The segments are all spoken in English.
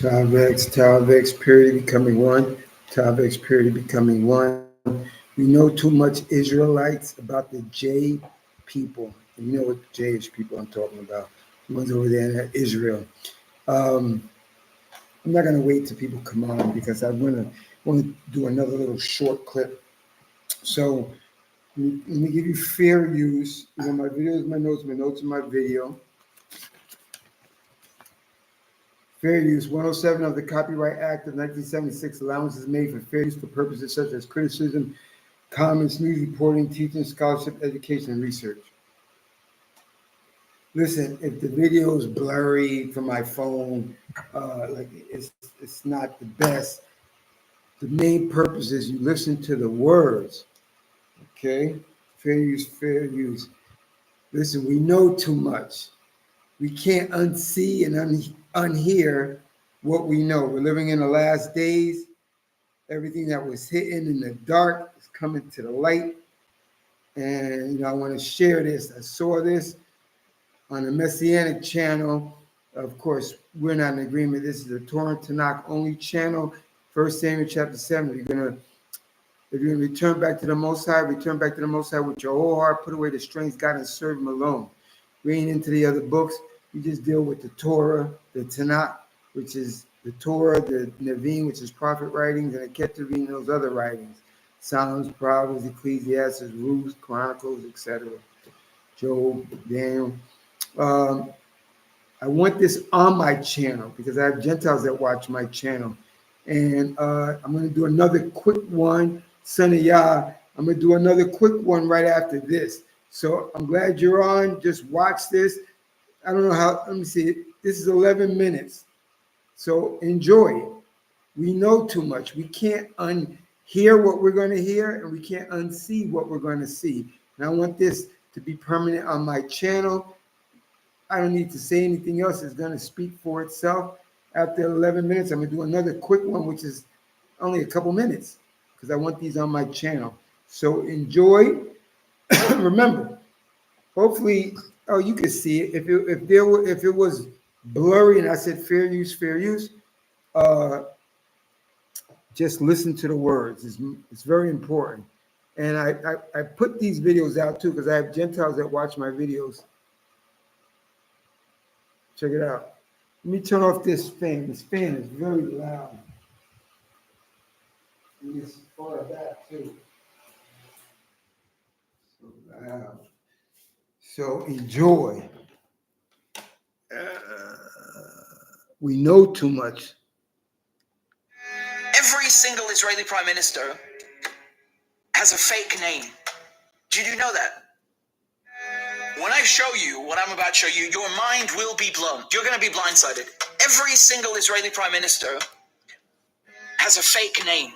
Talvex, period, becoming one. Talvex, period, becoming one. We know too much Israelites about the J people. And you know what J-ish people I'm talking about. The ones over there in Israel. I'm not going to wait till people come on because I want to do another little short clip. So let me give you fair use. You know, my videos, my notes in my video. Fair use. 107 of the Copyright Act of 1976 allowances made for fair use for purposes such as criticism, comments, news reporting, teaching, scholarship, education, and research. Listen, if the video is blurry from my phone, like it's not the best. The main purpose is you listen to the words. Okay? Fair use, fair use. Listen, we know too much. We can't unsee and unhear what we know. We're living in the last days. Everything that was hidden in the dark is coming to the light. And, you know, I want to share this. I saw this on the Messianic channel. Of course, we're not in agreement. This is a Torah and Tanakh only channel. 1 Samuel chapter 7. If you're gonna return back to the Most High, return back to the Most High with your whole heart, put away the strange God and serve Him alone. We ain't into the other books. We just deal with the Torah, the Tanakh, which is the Torah, the Nevi'im, which is prophet writings, and the Ketuvim, and those other writings. Psalms, Proverbs, Ecclesiastes, Ruth, Chronicles, etc. Job, Daniel. I want this on my channel because I have Gentiles that watch my channel. And I'm going to do another quick one, Son of Yah. I'm going to do another quick one right after this. So I'm glad you're on. Just watch this. I don't know how, let me see. This is 11 minutes. So enjoy it. We know too much. We can't unhear what we're going to hear, and we can't unsee what we're going to see. And I want this to be permanent on my channel. I don't need to say anything else. It's going to speak for itself. After 11 minutes, I'm going to do another quick one, which is only a couple minutes, because I want these on my channel. So enjoy. Remember, hopefully, oh, you can see it. If it was blurry and I said fair use, just listen to the words. It's very important. And I put these videos out too because I have Gentiles that watch my videos. Check it out. Let me turn off this fan. This fan is very loud. And it's far back too. So loud. So enjoy. We know too much. Every single Israeli prime minister has a fake name. Did you know that? When I show you what I'm about to show you, your mind will be blown. You're going to be blindsided. Every single Israeli prime minister has a fake name.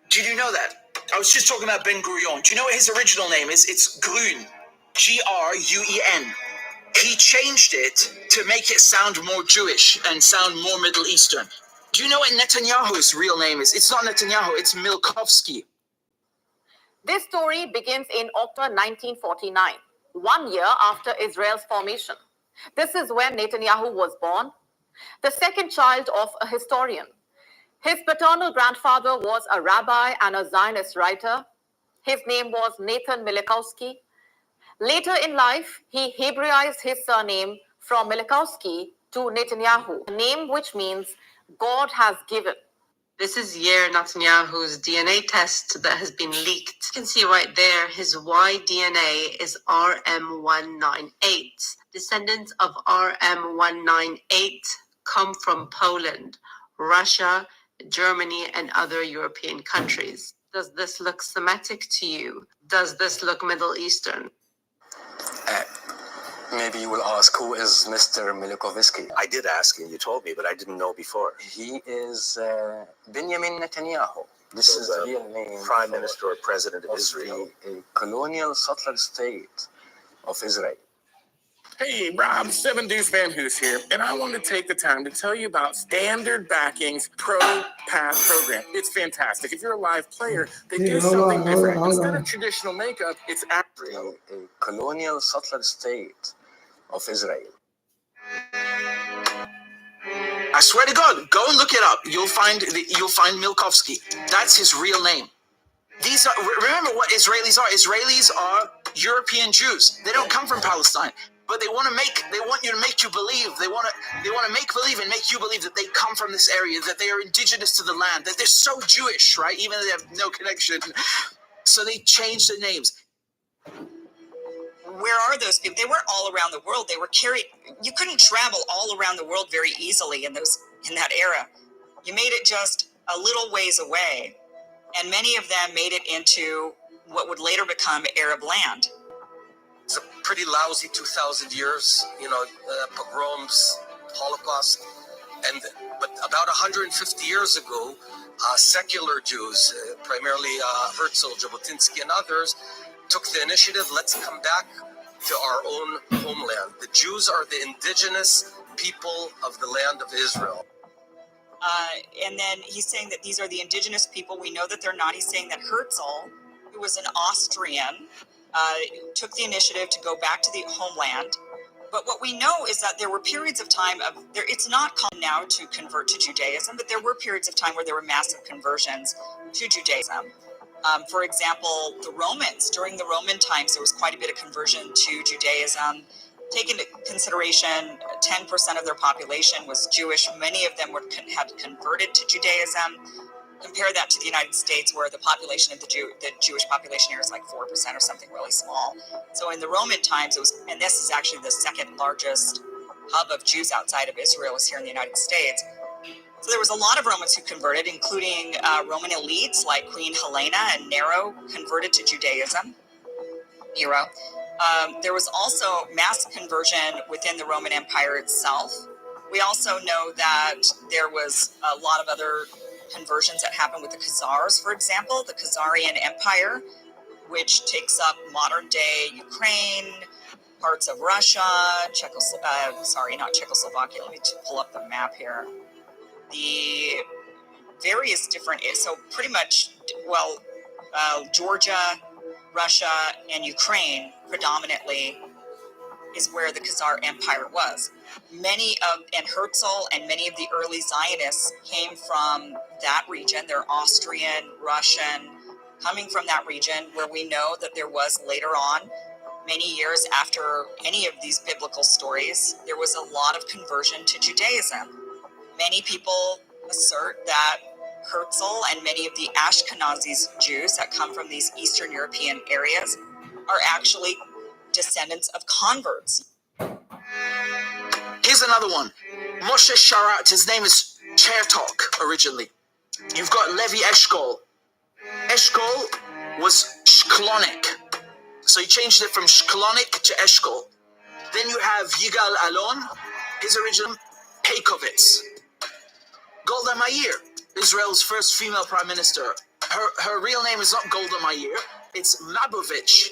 Did you know that? I was just talking about Ben Gurion. Do you know what his original name is? It's Gruen. Gruen. He changed it to make it sound more Jewish and sound more Middle Eastern. Do you know what Netanyahu's real name is? It's not Netanyahu, it's Milkovsky. This story begins in October 1949, 1 year after Israel's formation. This is when Netanyahu was born, the second child of a historian. His paternal grandfather was a rabbi and a Zionist writer. His name was Nathan Milikowski. Later in life, he Hebraized his surname from Milikowski to Netanyahu, a name which means God has given. This is Yair Netanyahu's DNA test that has been leaked. You can see right there his Y DNA is RM198. Descendants of RM198 come from Poland, Russia, Germany, and other European countries. Does this look Semitic to you? Does this look Middle Eastern? Maybe you will ask, who is Mr. Milkovsky? I did ask and you told me, but I didn't know before. He is Benjamin Netanyahu. This is the real name. Prime Minister or President of Israel. A colonial settler state of Israel. Hey, Rob, 7 Deuce Van Hoos here, and I want to take the time to tell you about Standard Backing's Pro Path program. It's fantastic. If you're a live player, they do something different. Instead of traditional makeup, it's actually a colonial settler state of Israel. I swear to God, go and look it up. You'll find Milkovsky. That's his real name. These are, remember what Israelis are. Israelis are European Jews. They don't come from Palestine, but they want you to make you believe. They want to make believe and make you believe that they come from this area, that they are indigenous to the land, that they're so Jewish, right? Even though they have no connection. So they changed their names. Where are those people? They weren't all around the world. They were carried. You couldn't travel all around the world very easily in that era. You made it just a little ways away, and many of them made it into what would later become Arab land. It's a pretty lousy 2,000 years, pogroms, Holocaust. But about 150 years ago, secular Jews, primarily Herzl, Jabotinsky, and others, took the initiative. Let's come back to our own homeland. The Jews are the indigenous people of the land of Israel. And then he's saying that these are the indigenous people. We know that they're not. He's saying that Herzl, who was an Austrian, took the initiative to go back to the homeland. But what we know is that there were periods of time it's not common now to convert to Judaism, but there were periods of time where there were massive conversions to Judaism. For example, the Romans, during the Roman times, there was quite a bit of conversion to Judaism. Take into consideration, 10% of their population was Jewish. Many of them had converted to Judaism. Compare that to the United States, where the population of the Jewish population here is like 4% or something really small. So in the Roman times, and this is actually the second largest hub of Jews outside of Israel is here in the United States. So there was a lot of Romans who converted, including Roman elites like Queen Helena and Nero converted to Judaism. Nero. There was also mass conversion within the Roman Empire itself. We also know that there was a lot of other conversions that happened with the Khazars, for example, the Khazarian Empire, which takes up modern-day Ukraine, parts of Russia, not Czechoslovakia. Let me pull up the map here. The various different, so pretty much, Georgia, Russia, and Ukraine predominantly is where the Khazar Empire was. And Herzl and many of the early Zionists came from that region. They're Austrian, Russian, coming from that region, where we know that there was later on, many years after any of these biblical stories, there was a lot of conversion to Judaism. Many people assert that Herzl and many of the Ashkenazi Jews that come from these Eastern European areas are actually descendants of converts. Here's another one. Moshe Sharat, his name is Chertok originally. You've got Levi Eshkol. Eshkol was Shklonik. So he changed it from Shklonik to Eshkol. Then you have Yigal Alon, his original Peikovitz. Golda Meir, Israel's first female prime minister. Her real name is not Golda Meir, it's Mabovich.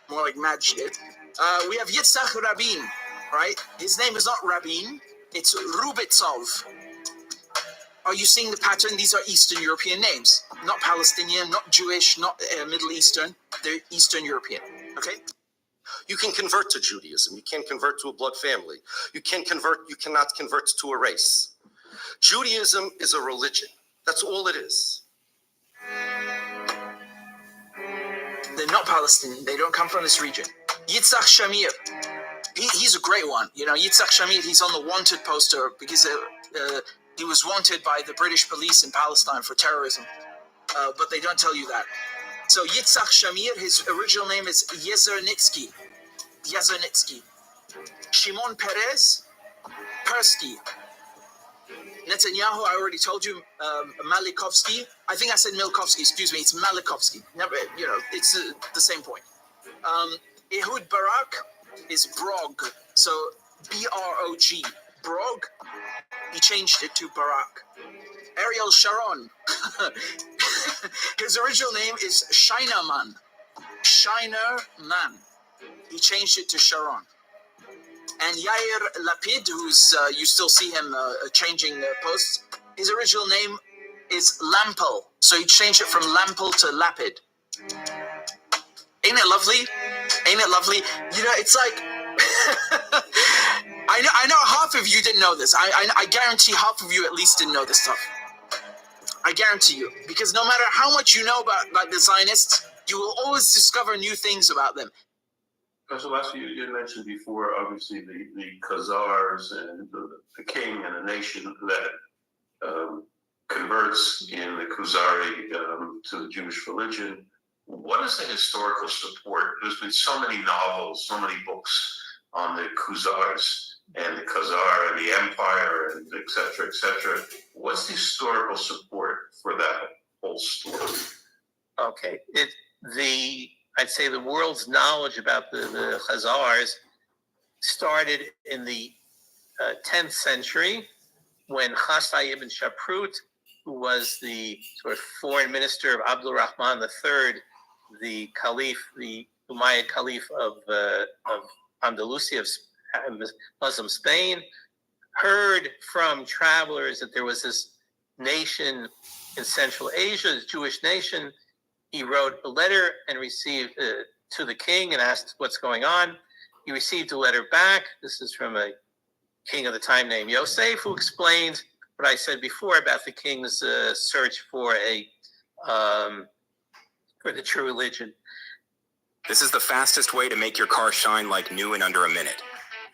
More like Majid. We have Yitzhak Rabin, right? His name is not Rabin, it's Rubitsov. Are you seeing the pattern? These are Eastern European names. Not Palestinian, not Jewish, not Middle Eastern. They're Eastern European, okay? You can convert to Judaism. You can't convert to a blood family. You cannot convert to a race. Judaism is a religion. That's all it is. They're not Palestinian. They don't come from this region. Yitzhak Shamir. He's a great one. Yitzhak Shamir, he's on the wanted poster because he was wanted by the British police in Palestine for terrorism. But they don't tell you that. So Yitzhak Shamir, his original name is Yezernitsky. Shimon Peres, Persky. Netanyahu, I already told you, Malikovsky. I think I said Milkovsky, excuse me, it's Malikovsky. Never, it's the same point. Ehud Barak is Brog, so B-R-O-G, Brog. He changed it to Barak. Ariel Sharon, his original name is Shinerman. He changed it to Sharon. And Yair Lapid, who's you still see him changing posts, his original name is Lampel. So he changed it from Lampel to Lapid. Ain't it lovely? It's like, I I know half of you didn't know this. I guarantee half of you at least didn't know this stuff. I guarantee you. Because no matter how much you know about the Zionists, you will always discover new things about them. So last you mentioned before, obviously, the Khazars and the king and the nation that converts in the Khazari to the Jewish religion. What is the historical support? There's been so many novels, so many books on the Khazars and the Khazar and the empire and et cetera, et cetera. What's the historical support for that whole story? Okay, I'd say the world's knowledge about the Khazars started in the 10th century when Chasai ibn Shaprut, who was the sort of foreign minister of Abdul Rahman III, the Caliph, the Umayyad Caliph of Andalusia, of Muslim Spain, heard from travelers that there was this nation in Central Asia, this Jewish nation. He wrote a letter and received to the king and asked what's going on. He received a letter back. This is from a king of the time named Yosef, who explains what I said before about the king's search for the true religion. This is the fastest way to make your car shine like new in under a minute.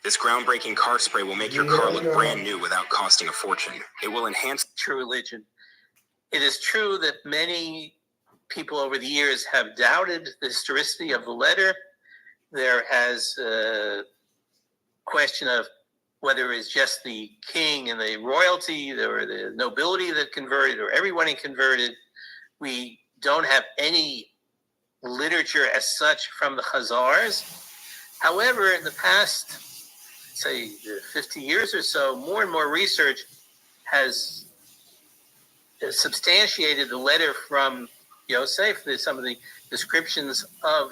This groundbreaking car spray will make your car look brand new without costing a fortune. It will enhance true religion. It is true that many people over the years have doubted the historicity of the letter. There has a question of whether it's just the king and the royalty or the nobility that converted or everyone who converted. We don't have any literature as such from the Khazars. However, in the past, say 50 years or so, more and more research has substantiated the letter from Yosef. Some of the descriptions of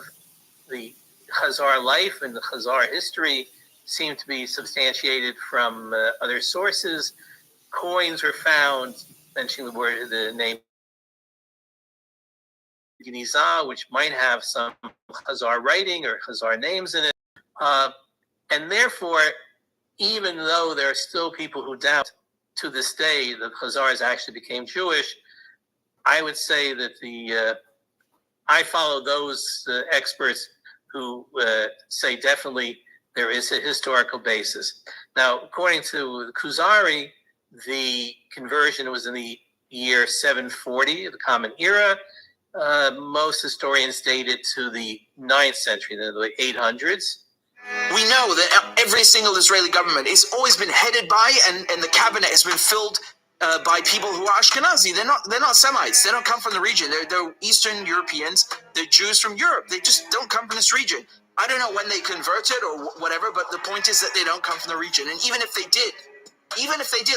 the Khazar life and the Khazar history seem to be substantiated from other sources. Coins were found mentioning the name Geniza, which might have some Khazar writing or Khazar names in it. And therefore, even though there are still people who doubt to this day that Khazars actually became Jewish, I would say that I follow those experts who say definitely there is a historical basis. Now, according to the Khuzari, the conversion was in the year 740, the Common Era. Most historians date it to the 9th century, the 800s. We know that every single Israeli government has always been headed by, and the cabinet has been filled by people who are Ashkenazi. They're not Semites. They don't come from the region. They're Eastern Europeans. They're Jews from Europe. They just don't come from this region. I don't know when they converted or whatever, but the point is that they don't come from the region. And even if they did,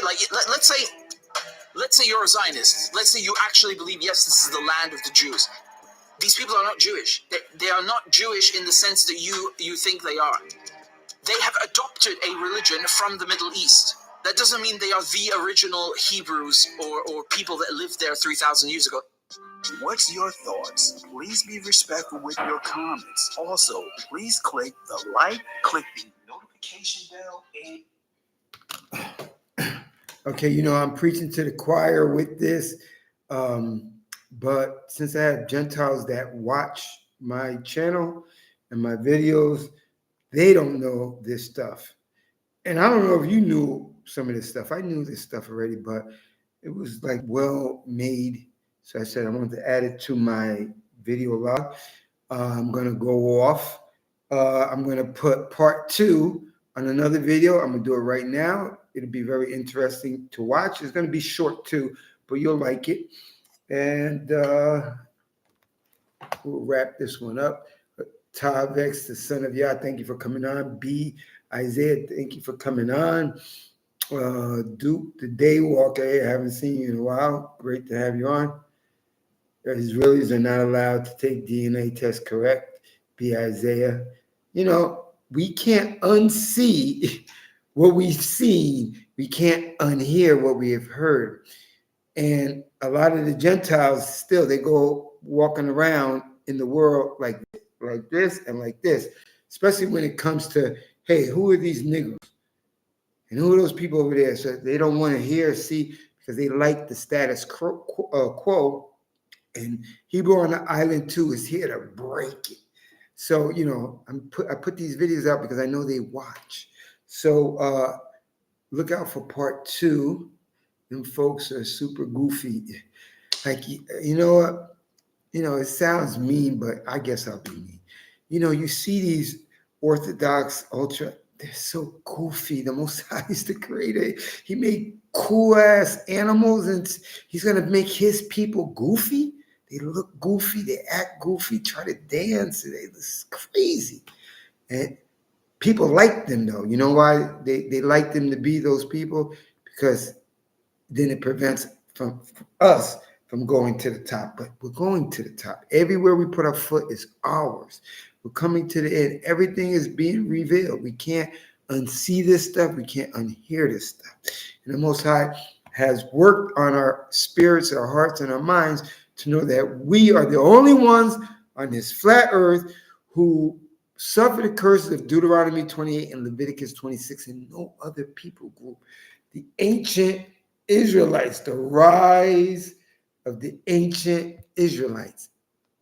like let's say you're a Zionist. Let's say you actually believe, yes, this is the land of the Jews. These people are not Jewish. They are not Jewish in the sense that you think they are. They have adopted a religion from the Middle East. That doesn't mean they are the original Hebrews or people that lived there 3,000 years ago. What's your thoughts? Please be respectful with your comments. Also, please click the like, click the notification bell, and... Okay, I'm preaching to the choir with this, but since I have Gentiles that watch my channel and my videos, they don't know this stuff. And I don't know if you knew some of this stuff. I knew this stuff already, but it was like well made. So I said I wanted to add it to my video log. I'm going to go off. I'm going to put part 2 on another video. I'm going to do it right now. It'll be very interesting to watch. It's going to be short too, but you'll like it. And we'll wrap this one up. Tavex, the son of Yah, thank you for coming on. B. Isaiah, thank you for coming on. Duke, the Daywalker, I haven't seen you in a while. Great to have you on. Israelis are not allowed to take DNA tests, correct? B. Isaiah. We can't unsee what we've seen. We can't unhear what we have heard. And a lot of the Gentiles still, they go walking around in the world like this and like this, especially when it comes to, hey, who are these niggers? And who are those people over there? So they don't want to hear or see because they like the status quo. And Hebrew on the Island 2 is here to break it. So, you know, I put these videos out because I know they watch. So look out for part 2. Them folks are super goofy. Like, you know what? You know, it sounds mean, but I guess I'll be mean. You know, you see these Orthodox ultra, they're so goofy. The Most High is the creator. He made cool ass animals, and he's gonna make his people goofy. They look goofy, they act goofy, try to dance. It's crazy. And people like them though. You know why they like them to be those people? Because then it prevents from us from going to the top. But we're going to the top. Everywhere we put our foot is ours. We're coming to the end. Everything is being revealed. We can't unsee this stuff. We can't unhear this stuff. And the Most High has worked on our spirits, our hearts, and our minds to know that we are the only ones on this flat earth who suffer the curses of Deuteronomy 28 and Leviticus 26, and no other people group. The ancient Israelites, the rise of the ancient Israelites.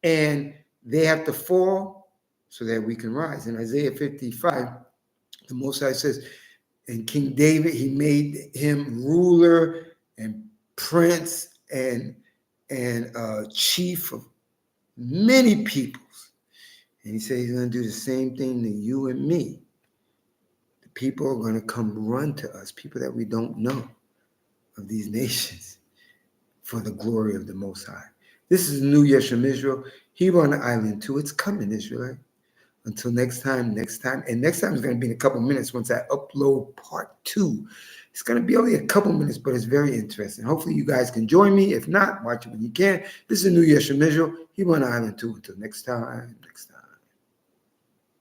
And they have to fall so that we can rise. In Isaiah 55, the Most High says, and King David, he made him ruler and prince and chief of many peoples. And he said he's going to do the same thing to you and me. The people are going to come run to us, people that we don't know of these nations, for the glory of the Most High. This is New Year Shem Israel, Hebrew on the Island 2. It's coming, Israelite. Until next time. And next time is going to be in a couple minutes once I upload part 2. It's going to be only a couple minutes, but it's very interesting. Hopefully you guys can join me. If not, watch it when you can. This is New Year Shem Israel, Hebrew on the Island 2. Until next time.